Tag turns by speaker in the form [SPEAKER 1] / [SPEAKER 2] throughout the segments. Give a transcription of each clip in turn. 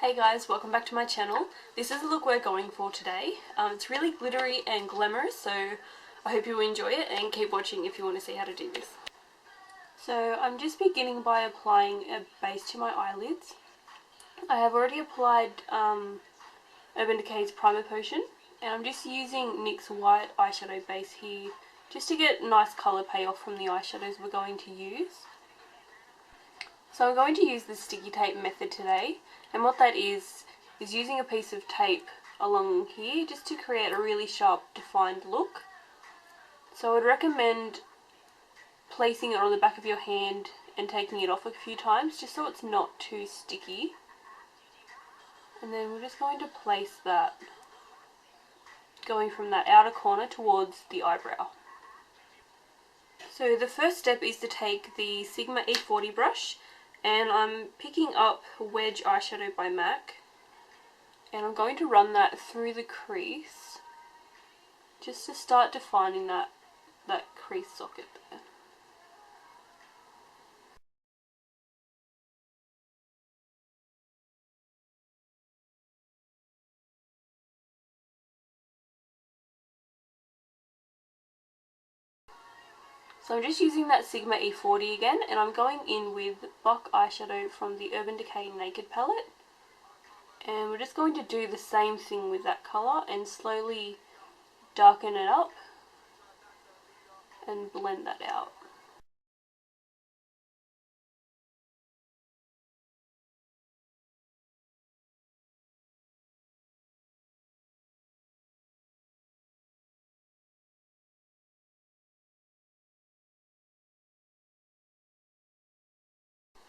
[SPEAKER 1] Hey guys, welcome back to my channel. This is the look we're going for today. It's really glittery and glamorous, so I hope you enjoy it and keep watching if you want to see how to do this. So I'm just beginning by applying a base to my eyelids. I have already applied Urban Decay's Primer Potion, and I'm just using NYX's white eyeshadow base here just to get nice colour payoff from the eyeshadows we're going to use. So I'm going to use the sticky tape method today, and what that is using a piece of tape along here just to create a really sharp defined look. So I would recommend placing it on the back of your hand and taking it off a few times just so it's not too sticky. And then we're just going to place that going from that outer corner towards the eyebrow. So the first step is to take the Sigma E40 brush, and I'm picking up Wedge Eyeshadow by MAC, and I'm going to run that through the crease just to start defining that crease socket there. So I'm just using that Sigma E40 again, and I'm going in with Blanc eyeshadow from the Urban Decay Naked palette. And we're just going to do the same thing with that colour and slowly darken it up and blend that out.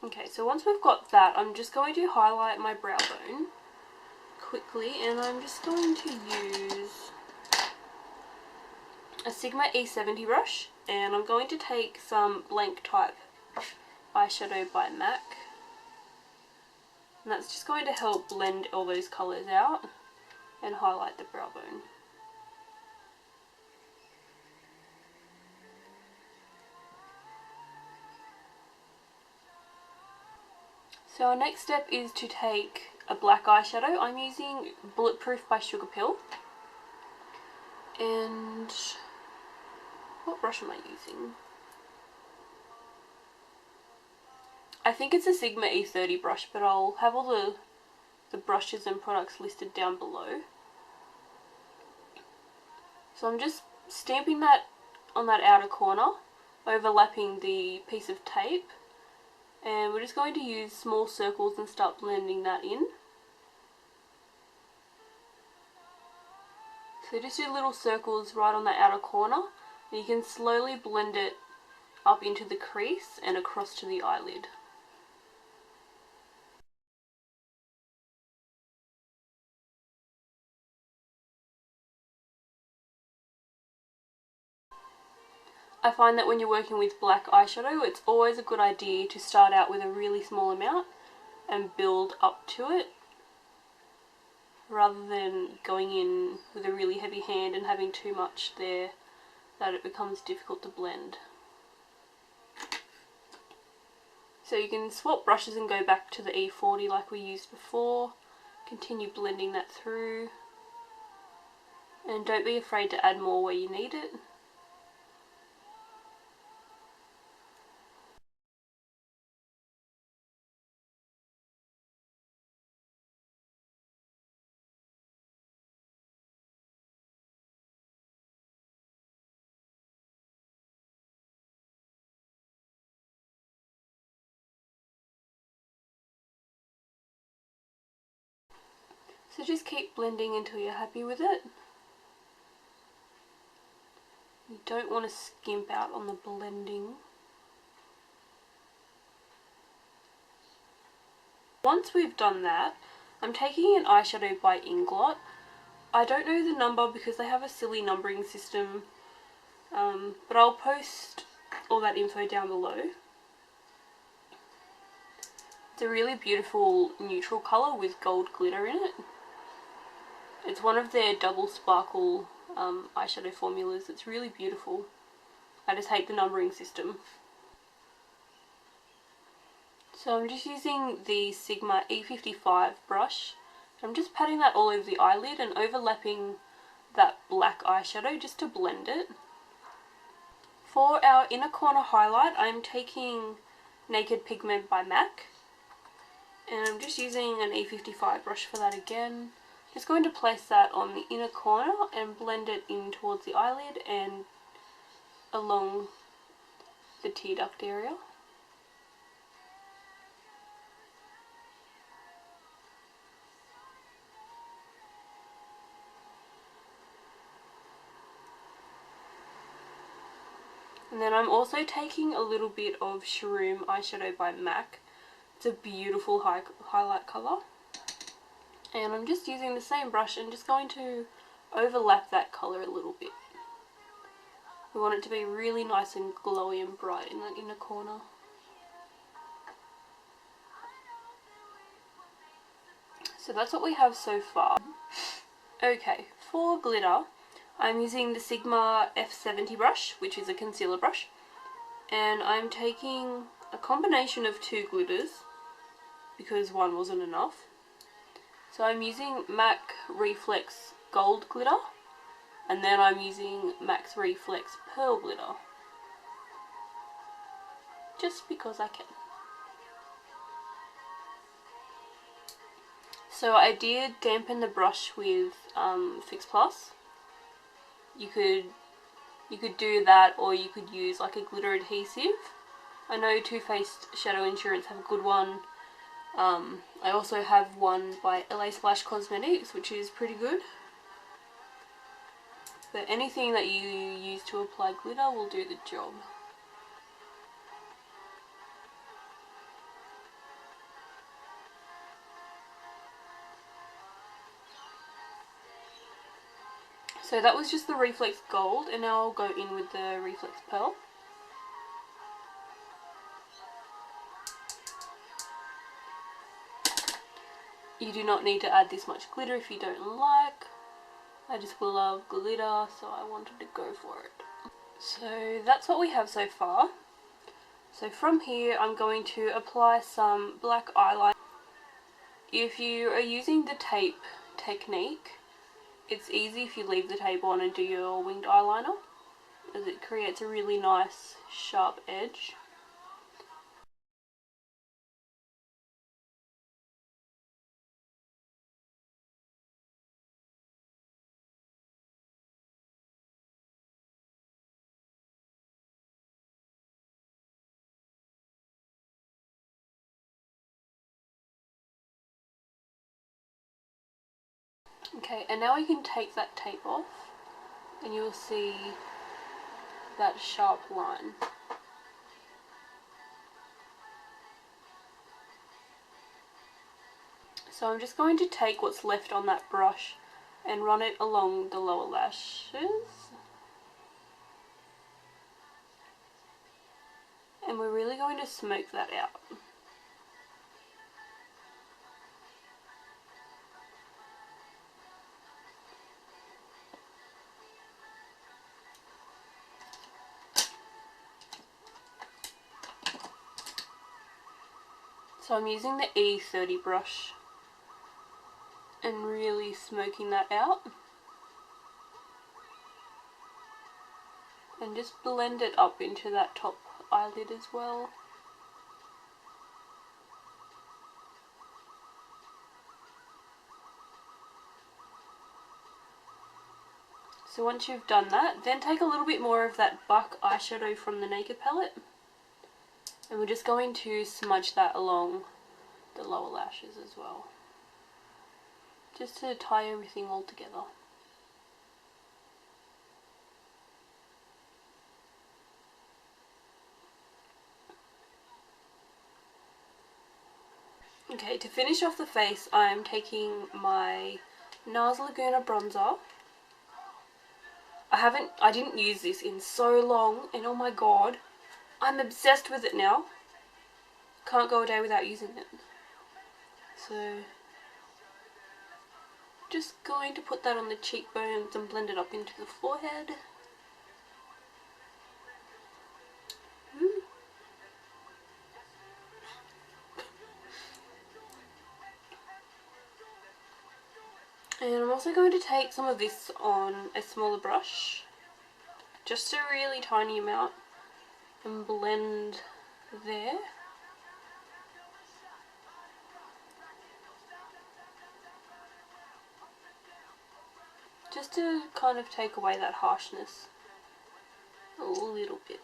[SPEAKER 1] Okay, so once we've got that, I'm just going to highlight my brow bone quickly, and I'm just going to use a Sigma E70 brush, and I'm going to take some Blanc type eyeshadow by MAC, and that's just going to help blend all those colours out and highlight the brow bone. So our next step is to take a black eyeshadow. I'm using Bulletproof by Sugarpill. And what brush am I using? I think it's a Sigma E30 brush, but I'll have all the brushes and products listed down below. So I'm just stamping that on that outer corner, overlapping the piece of tape. And we're just going to use small circles and start blending that in. So just do little circles right on the outer corner, and you can slowly blend it up into the crease and across to the eyelid. I find that when you're working with black eyeshadow, it's always a good idea to start out with a really small amount and build up to it, rather than going in with a really heavy hand and having too much there that it becomes difficult to blend. So you can swap brushes and go back to the E40 like we used before, continue blending that through, and don't be afraid to add more where you need it. So just keep blending until you're happy with it. You don't want to skimp out on the blending. Once we've done that, I'm taking an eyeshadow by Inglot. I don't know the number because they have a silly numbering system, but I'll post all that info down below. It's a really beautiful neutral colour with gold glitter in it. It's one of their double sparkle eyeshadow formulas. It's really beautiful. I just hate the numbering system. So I'm just using the Sigma E55 brush. I'm just patting that all over the eyelid and overlapping that black eyeshadow just to blend it. For our inner corner highlight, I'm taking Naked Pigment by MAC. And I'm just using an E55 brush for that again. Just going to place that on the inner corner and blend it in towards the eyelid and along the tear duct area. And then I'm also taking a little bit of Shroom Eyeshadow by MAC. It's a beautiful highlight colour. And I'm just using the same brush and just going to overlap that colour a little bit. We want it to be really nice and glowy and bright in that inner corner. So that's what we have so far. Okay, for glitter, I'm using the Sigma F70 brush, which is a concealer brush. And I'm taking a combination of two glitters, because one wasn't enough. So I'm using MAC Reflex Gold Glitter, and then I'm using MAC Reflex Pearl Glitter. Just because I can. So I did dampen the brush with Fix Plus. You could do that, or you could use like a glitter adhesive. I know Too Faced Shadow Insurance have a good one. I also have one by LA Splash Cosmetics, which is pretty good. But anything that you use to apply glitter will do the job. So that was just the Reflex Gold, and now I'll go in with the Reflex Pearl. You do not need to add this much glitter if you don't like. I just love glitter, so I wanted to go for it. So that's what we have so far. So from here I'm going to apply some black eyeliner. If you are using the tape technique, it's easy if you leave the tape on and do your winged eyeliner, as it creates a really nice sharp edge. Okay, and now we can take that tape off and you'll see that sharp line. So I'm just going to take what's left on that brush and run it along the lower lashes. And we're really going to smoke that out. So I'm using the E30 brush and really smoking that out. And just blend it up into that top eyelid as well. So once you've done that, then take a little bit more of that Blanc eyeshadow from the Naked palette. And we're just going to smudge that along the lower lashes as well. Just to tie everything all together. Okay, to finish off the face, I'm taking my Nars Laguna bronzer. I didn't use this in so long, and oh my god, I'm obsessed with it now. Can't go a day without using it. So, just going to put that on the cheekbones and blend it up into the forehead. And I'm also going to take some of this on a smaller brush, just a really tiny amount, and blend there. Just to kind of take away that harshness a little bit.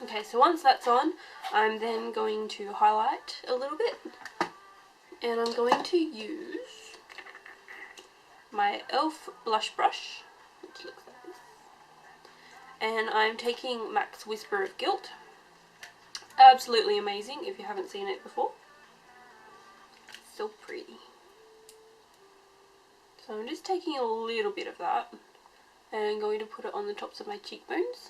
[SPEAKER 1] Okay, so once that's on, I'm then going to highlight a little bit, and I'm going to use my e.l.f. blush brush, which looks like this, and I'm taking MAC's Whisper of Guilt. Absolutely amazing if you haven't seen it before. So pretty. So I'm just taking a little bit of that and I'm going to put it on the tops of my cheekbones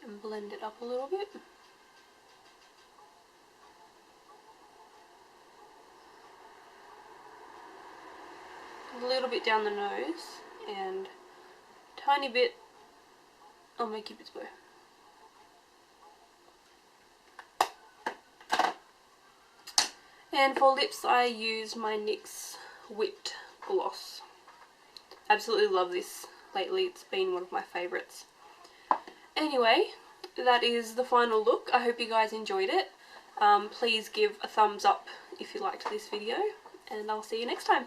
[SPEAKER 1] and blend it up a little bit. A little bit down the nose and a tiny bit on my cupid's bow. And for lips I used my NYX Whipped Gloss. Absolutely love this lately, it's been one of my favourites. Anyway, that is the final look. I hope you guys enjoyed it. Please give a thumbs up if you liked this video, and I'll see you next time.